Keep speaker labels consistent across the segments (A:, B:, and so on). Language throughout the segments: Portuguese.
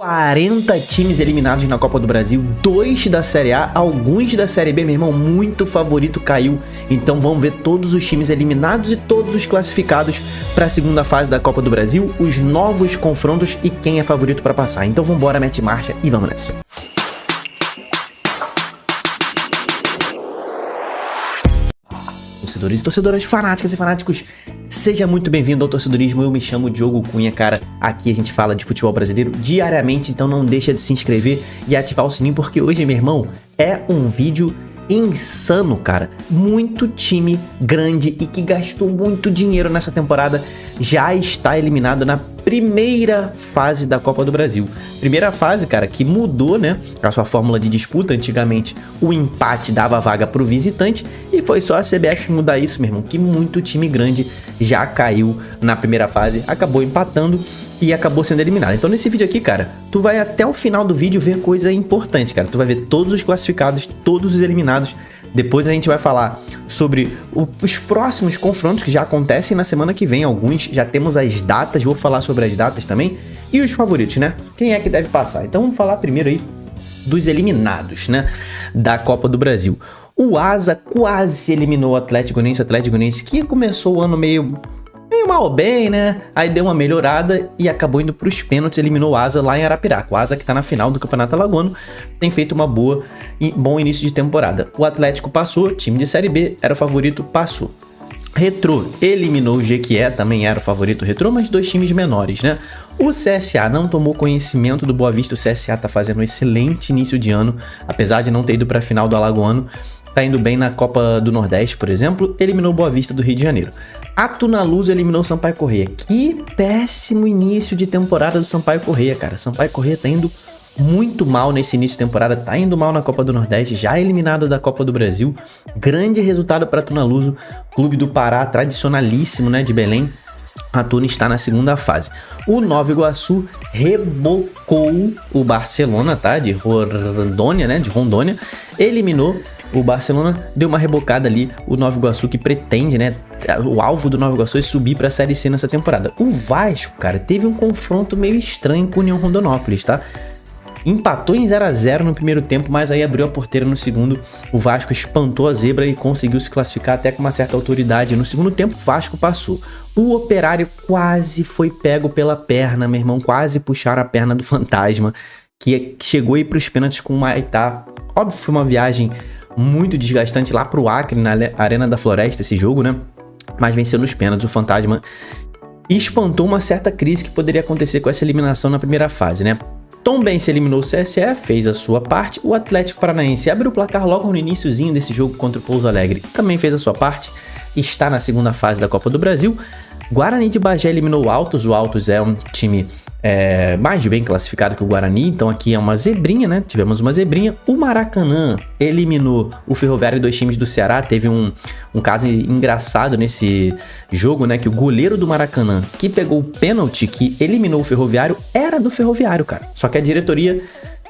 A: 40 times eliminados na Copa do Brasil, 2 da Série A, alguns da Série B, meu irmão, muito favorito caiu. Então vamos ver todos os times eliminados e todos os classificados para a segunda fase da Copa do Brasil, os novos confrontos e quem é favorito para passar. Então vamos embora, mete marcha e vamos nessa. Torcedores e torcedoras, fanáticas e fanáticos, seja muito bem-vindo ao Torcedorismo. Eu me chamo Diogo Cunha, cara. Aqui a gente fala de futebol brasileiro diariamente, então não deixa de se inscrever e ativar o sininho, porque hoje, meu irmão, é um vídeo insano, cara. Muito time grande e que gastou muito dinheiro nessa temporada já está eliminado na primeira fase da Copa do Brasil. Primeira fase, cara, que mudou, né, a sua fórmula de disputa. Antigamente, o empate dava vaga pro visitante e foi só a CBF mudar isso, meu irmão, que muito time grande já caiu na primeira fase, acabou empatando e acabou sendo eliminado. Então nesse vídeo aqui, cara, tu vai até o final do vídeo ver coisa importante, cara. Tu vai ver todos os classificados, todos os eliminados. Depois a gente vai falar sobre os próximos confrontos que já acontecem na semana que vem. Alguns já temos as datas, vou falar sobre as datas também. E os favoritos, né? Quem é que deve passar? Então vamos falar primeiro aí dos eliminados, né, da Copa do Brasil. O Asa quase eliminou o Atlético Goianiense, que começou o ano meio mal ou bem, né? Aí deu uma melhorada e acabou indo para os pênaltis, eliminou o Asa lá em Arapiraca. O Asa, que tá na final do Campeonato Alagoano, tem feito uma bom início de temporada. O Atlético passou, time de Série B, era o favorito, passou. Retrô eliminou o Jequié, também era o favorito Retrô, mas dois times menores, né? O CSA não tomou conhecimento do Boa Vista. O CSA tá fazendo um excelente início de ano, apesar de não ter ido para a final do Alagoano. Tá indo bem na Copa do Nordeste, por exemplo, eliminou o Boa Vista do Rio de Janeiro. A Tunaluso eliminou o Sampaio Corrêa. Que péssimo início de temporada do Sampaio Corrêa, cara. Sampaio Corrêa tá indo muito mal nesse início de temporada, tá indo mal na Copa do Nordeste, já eliminado da Copa do Brasil. Grande resultado para a Tunaluso, clube do Pará, tradicionalíssimo, né, de Belém. A Tuna está na segunda fase. O Nova Iguaçu rebocou o Barcelona, tá? De Rondônia, né? De Rondônia. Eliminou o Barcelona, deu uma rebocada ali. O Nova Iguaçu, que pretende, né? O alvo do Nova Iguaçu é subir para a Série C nessa temporada. O Vasco, cara, teve um confronto meio estranho com o União Rondonópolis, tá? Empatou em 0 a 0 no primeiro tempo, mas aí abriu a porteira no segundo. O Vasco espantou a zebra e conseguiu se classificar até com uma certa autoridade. No segundo tempo, o Vasco passou. O Operário quase foi pego pela perna, meu irmão. Quase puxaram a perna do Fantasma, que chegou aí para os pênaltis com o Maitá. Óbvio, foi uma viagem muito desgastante lá pro Acre, na Arena da Floresta, esse jogo, né? Mas venceu nos pênaltis o Fantasma. E espantou uma certa crise que poderia acontecer com essa eliminação na primeira fase, né? Tombense eliminou o CSE, fez a sua parte. O Atlético Paranaense abriu o placar logo no iniciozinho desse jogo contra o Pouso Alegre, também fez a sua parte, está na segunda fase da Copa do Brasil. Guarani de Bagé eliminou o Altos. O Altos é um time mais bem classificado que o Guarani, então aqui é uma zebrinha, né? Tivemos uma zebrinha. O Maracanã eliminou o Ferroviário e dois times do Ceará. Teve um caso engraçado nesse jogo, né? Que o goleiro do Maracanã, que pegou o pênalti que eliminou o Ferroviário, era do Ferroviário, cara. Só que a diretoria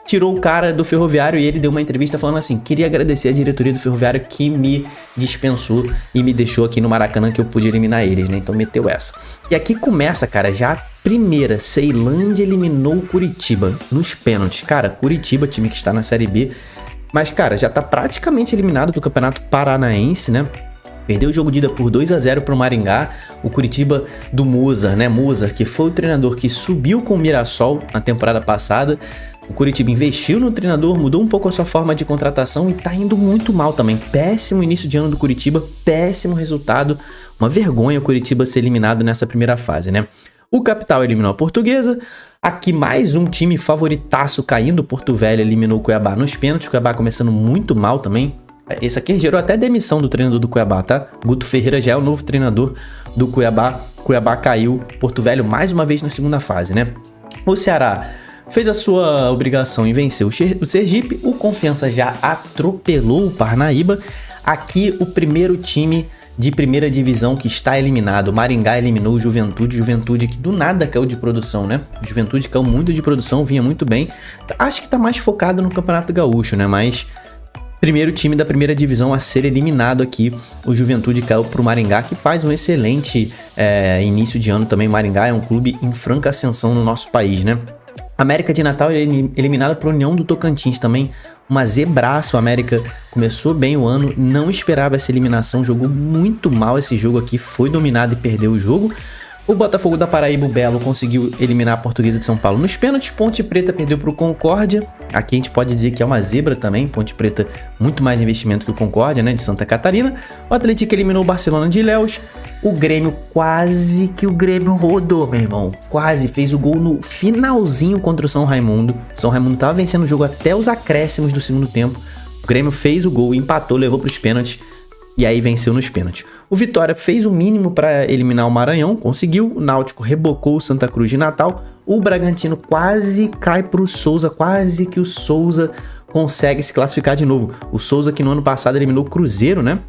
A: tirou o cara do Ferroviário e ele deu uma entrevista falando assim: queria agradecer a diretoria do Ferroviário que me dispensou e me deixou aqui no Maracanã, que eu pude eliminar eles, né? Então meteu essa. E aqui começa, cara, já a primeira. Ceilândia eliminou o Curitiba nos pênaltis. Cara, Curitiba, time que está na Série B, mas, cara, já tá praticamente eliminado do Campeonato Paranaense, né? Perdeu o jogo de ida por 2 a 0 para o Maringá. O Curitiba do Mozart, né? Mozart, que foi o treinador que subiu com o Mirassol na temporada passada. O Curitiba investiu no treinador, mudou um pouco a sua forma de contratação e tá indo muito mal também. Péssimo início de ano do Curitiba, péssimo resultado. Uma vergonha o Curitiba ser eliminado nessa primeira fase, né? O Capital eliminou a Portuguesa. Aqui mais um time favoritaço caindo. O Porto Velho eliminou o Cuiabá nos pênaltis. O Cuiabá começando muito mal também. Esse aqui gerou até demissão do treinador do Cuiabá, tá? Guto Ferreira já é o novo treinador do Cuiabá. Cuiabá caiu. Porto Velho mais uma vez na segunda fase, né? O Ceará fez a sua obrigação e venceu o Sergipe. O Confiança já atropelou o Parnaíba. Aqui o primeiro time de primeira divisão que está eliminado. O Maringá eliminou o Juventude. Juventude que do nada caiu de produção, né? Juventude caiu muito de produção, vinha muito bem. Acho que tá mais focado no Campeonato Gaúcho, né? Mas primeiro time da primeira divisão a ser eliminado aqui. O Juventude caiu pro Maringá, que faz um excelente início de ano também. Maringá é um clube em franca ascensão no nosso país, né? América de Natal eliminada por União do Tocantins também. Uma zebraço, o América começou bem o ano, não esperava essa eliminação, jogou muito mal esse jogo aqui, foi dominado e perdeu o jogo. O Botafogo da Paraíba, o Belo, conseguiu eliminar a Portuguesa de São Paulo nos pênaltis. Ponte Preta perdeu para o Concórdia. Aqui a gente pode dizer que é uma zebra também. Ponte Preta, muito mais investimento que o Concórdia, né, de Santa Catarina. O Atlético eliminou o Barcelona de Ilhéus. O Grêmio, quase que o Grêmio rodou, meu irmão. Quase, fez o gol no finalzinho contra o São Raimundo. O São Raimundo estava vencendo o jogo até os acréscimos do segundo tempo. O Grêmio fez o gol, empatou, levou para os pênaltis. E aí venceu nos pênaltis. O Vitória fez o mínimo para eliminar o Maranhão, conseguiu. O Náutico rebocou o Santa Cruz de Natal. O Bragantino quase cai para o Souza, quase que o Souza consegue se classificar de novo. O Souza que no ano passado eliminou o Cruzeiro, né?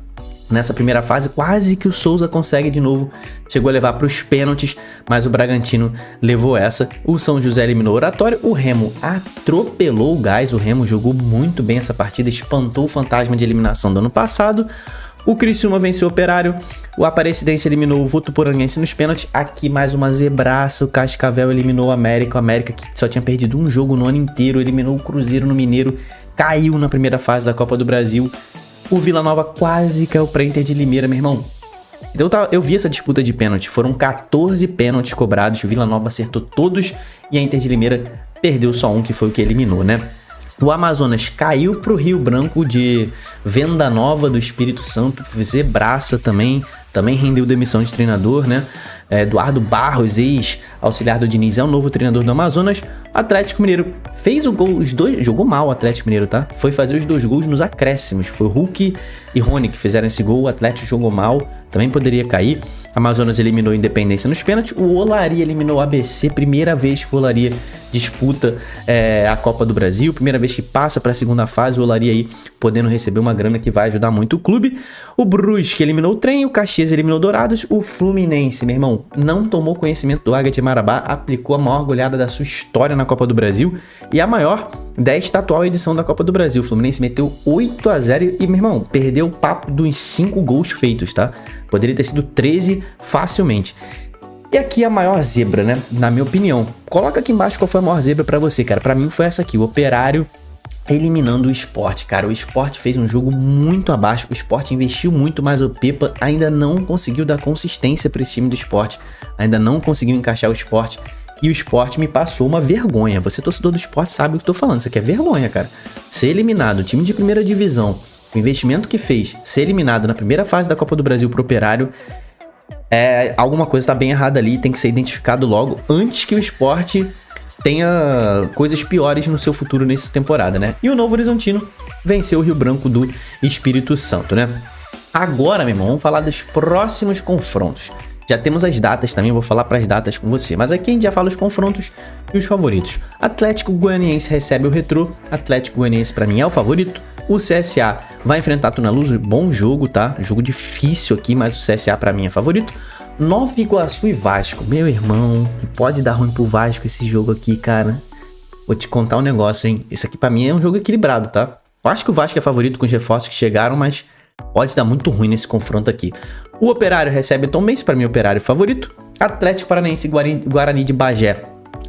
A: Nessa primeira fase, quase que o Souza consegue de novo. Chegou a levar para os pênaltis, mas o Bragantino levou essa. O São José eliminou o Oratório. O Remo atropelou o Gás. O Remo jogou muito bem essa partida, espantou o fantasma de eliminação do ano passado. O Criciúma venceu o Operário, o Aparecidense eliminou o Votuporanguense nos pênaltis. Aqui mais uma zebraça, o Cascavel eliminou o América que só tinha perdido um jogo no ano inteiro, eliminou o Cruzeiro no Mineiro, caiu na primeira fase da Copa do Brasil. O Vila Nova quase caiu pra Inter de Limeira, meu irmão. Eu vi essa disputa de pênalti, foram 14 pênaltis cobrados, o Vila Nova acertou todos e a Inter de Limeira perdeu só um, que foi o que eliminou, né? O Amazonas caiu pro Rio Branco de Venda Nova do Espírito Santo, zebraça também rendeu demissão de treinador, né? Eduardo Barros, ex-auxiliar do Diniz, é o novo treinador do Amazonas. Atlético Mineiro fez o gol, jogou mal o Atlético Mineiro, tá? Foi fazer os 2 gols nos acréscimos, foi o Hulk e Rony que fizeram esse gol, o Atlético jogou mal, também poderia cair. Amazonas eliminou a Independência nos pênaltis, o Olaria eliminou o ABC, primeira vez que o Olaria disputa a Copa do Brasil, primeira vez que passa para a segunda fase, o Olaria aí podendo receber uma grana que vai ajudar muito o clube. O Brusque eliminou o Trem, o Caxias eliminou o Dourados, o Fluminense, meu irmão, não tomou conhecimento do Águia de Marabá, aplicou a maior goleada da sua história na Copa do Brasil e a maior desta atual edição da Copa do Brasil. O Fluminense meteu 8-0 e, meu irmão, perdeu o papo dos 5 gols feitos, tá? Poderia ter sido 13 facilmente. E aqui a maior zebra, né? Na minha opinião. Coloca aqui embaixo qual foi a maior zebra pra você, cara. Pra mim foi essa aqui, o Operário eliminando o Sport, cara. O Sport fez um jogo muito abaixo, o Sport investiu muito, mas o Pepa ainda não conseguiu dar consistência para esse time do Sport. Ainda não conseguiu encaixar o Sport. E o Sport me passou uma vergonha. Você, torcedor do Sport, sabe o que eu tô falando. Isso aqui é vergonha, cara. Ser eliminado, time de primeira divisão, o investimento que fez, ser eliminado na primeira fase da Copa do Brasil pro Operário, alguma coisa tá bem errada ali, tem que ser identificado logo, antes que o Sport tenha coisas piores no seu futuro nessa temporada, né? E o Novo Horizontino venceu o Rio Branco do Espírito Santo, né? Agora, meu irmão, vamos falar dos próximos confrontos. Já temos as datas também, vou falar para as datas com você. Mas aqui a gente já fala os confrontos e os favoritos. Atlético Goianiense recebe o Retrô. Atlético Goianiense para mim é o favorito. O CSA vai enfrentar a Tuna Luz, bom jogo, tá? Jogo difícil aqui, mas o CSA para mim é favorito. Nova Iguaçu e Vasco. Meu irmão, que pode dar ruim pro Vasco esse jogo aqui, cara. Vou te contar um negócio, hein? Esse aqui pra mim é um jogo equilibrado, tá? Eu acho que o Vasco é favorito com os reforços que chegaram, mas pode dar muito ruim nesse confronto aqui. O Operário recebe o Tombense, pra mim Operário favorito. Atlético Paranaense e Guarani de Bagé.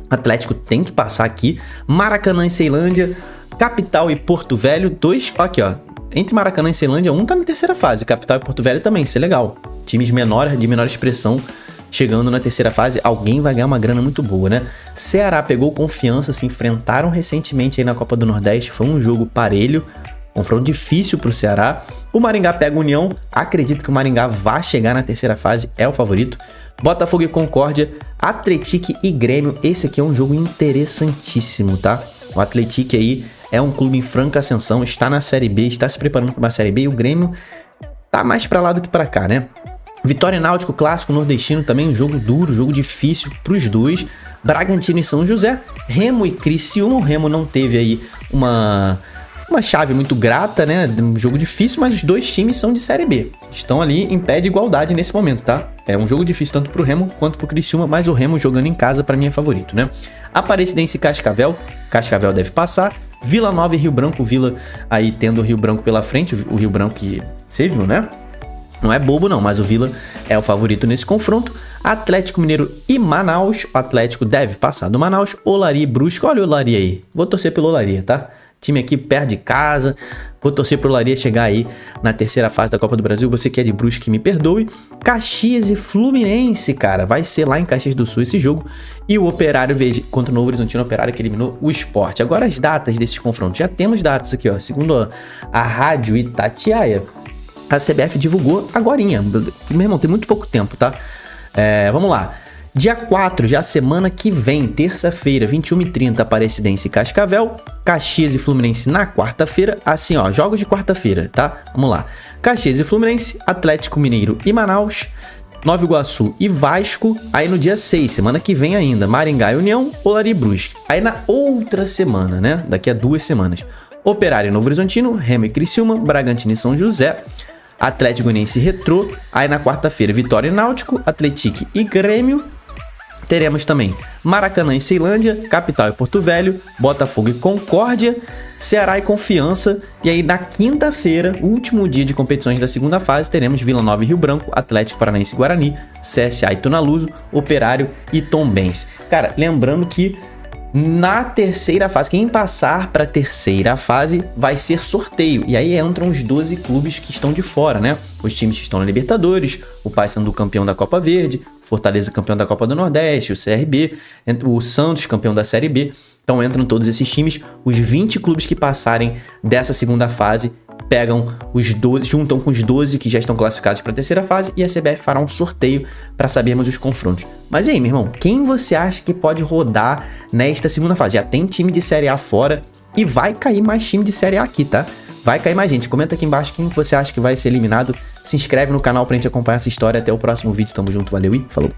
A: Atlético tem que passar aqui. Maracanã e Ceilândia. Capital e Porto Velho. Aqui, ó. Entre Maracanã e Ceilândia, um tá na terceira fase. Capital e Porto Velho também, isso é legal. Times de menor expressão chegando na terceira fase, alguém vai ganhar uma grana muito boa, né? Ceará pegou Confiança, se enfrentaram recentemente aí na Copa do Nordeste, foi um jogo parelho, confronto difícil pro Ceará. O Maringá pega União, acredito que o Maringá vai chegar na terceira fase, é o favorito. Botafogo e Concórdia, Atlético e Grêmio, esse aqui é um jogo interessantíssimo, tá? O Atlético aí é um clube em franca ascensão, está na Série B, está se preparando para uma Série B e o Grêmio tá mais pra lá do que pra cá, né? Vitória e Náutico, clássico nordestino também, um jogo duro, jogo difícil pros dois. Bragantino e São José, Remo e Criciúma. O Remo não teve aí uma chave muito grata, né? Um jogo difícil, mas os dois times são de Série B. Estão ali em pé de igualdade nesse momento, tá? É um jogo difícil tanto pro Remo quanto pro Criciúma, mas o Remo jogando em casa pra mim é favorito, né? Aparecidense e Cascavel, Cascavel deve passar. Vila Nova e Rio Branco, Vila aí tendo o Rio Branco pela frente, o Rio Branco que você viu, né? Não é bobo não, mas o Vila é o favorito nesse confronto. Atlético Mineiro e Manaus. O Atlético deve passar do Manaus. Olaria e Brusque. Olha o Olaria aí. Vou torcer pelo Olaria, tá? Time aqui perto de casa. Vou torcer pro Olaria chegar aí na terceira fase da Copa do Brasil. Você que é de Brusque, me perdoe. Caxias e Fluminense, cara. Vai ser lá em Caxias do Sul esse jogo. E o Operário contra o Novo Horizontino, Operário que eliminou o Sport. Agora as datas desses confrontos. Já temos datas aqui, ó. Segundo a Rádio Itatiaia, a CBF divulgou agorinha. Meu irmão, tem muito pouco tempo, tá? Vamos lá. Dia 4, já semana que vem, terça-feira, 21h30, Aparecidense e Cascavel. Caxias e Fluminense na quarta-feira. Assim, ó, jogos de quarta-feira, tá? Vamos lá. Caxias e Fluminense, Atlético Mineiro e Manaus, Nova Iguaçu e Vasco. Aí no dia 6, semana que vem ainda, Maringá e União, Olaria e Brusque. Aí na outra semana, né? Daqui a 2 semanas, Operário e Novo Horizontino, Remo e Criciúma, Bragantino e São José, Atlético Goianiense e Retrô. Aí na quarta-feira, Vitória e Náutico, Atlético e Grêmio. Teremos também Maracanã e Ceilândia, Capital e Porto Velho, Botafogo e Concórdia, Ceará e Confiança. E aí na quinta-feira, último dia de competições da segunda fase, teremos Vila Nova e Rio Branco, Atlético Paranaense e Guarani, CSA e Tonaluso, Operário e Tombense. Cara, lembrando que na terceira fase, quem passar para a terceira fase vai ser sorteio. E aí entram os 12 clubes que estão de fora, né? Os times que estão na Libertadores, o Paysandu campeão da Copa Verde, Fortaleza campeão da Copa do Nordeste, o CRB, o Santos campeão da Série B. Então entram todos esses times, os 20 clubes que passarem dessa segunda fase pegam os 12, juntam com os 12 que já estão classificados para a terceira fase e a CBF fará um sorteio para sabermos os confrontos. Mas e aí, meu irmão, quem você acha que pode rodar nesta segunda fase? Já tem time de Série A fora e vai cair mais time de Série A aqui, tá? Vai cair mais gente. Comenta aqui embaixo quem você acha que vai ser eliminado. Se inscreve no canal pra gente acompanhar essa história. Até o próximo vídeo. Tamo junto, valeu e falou!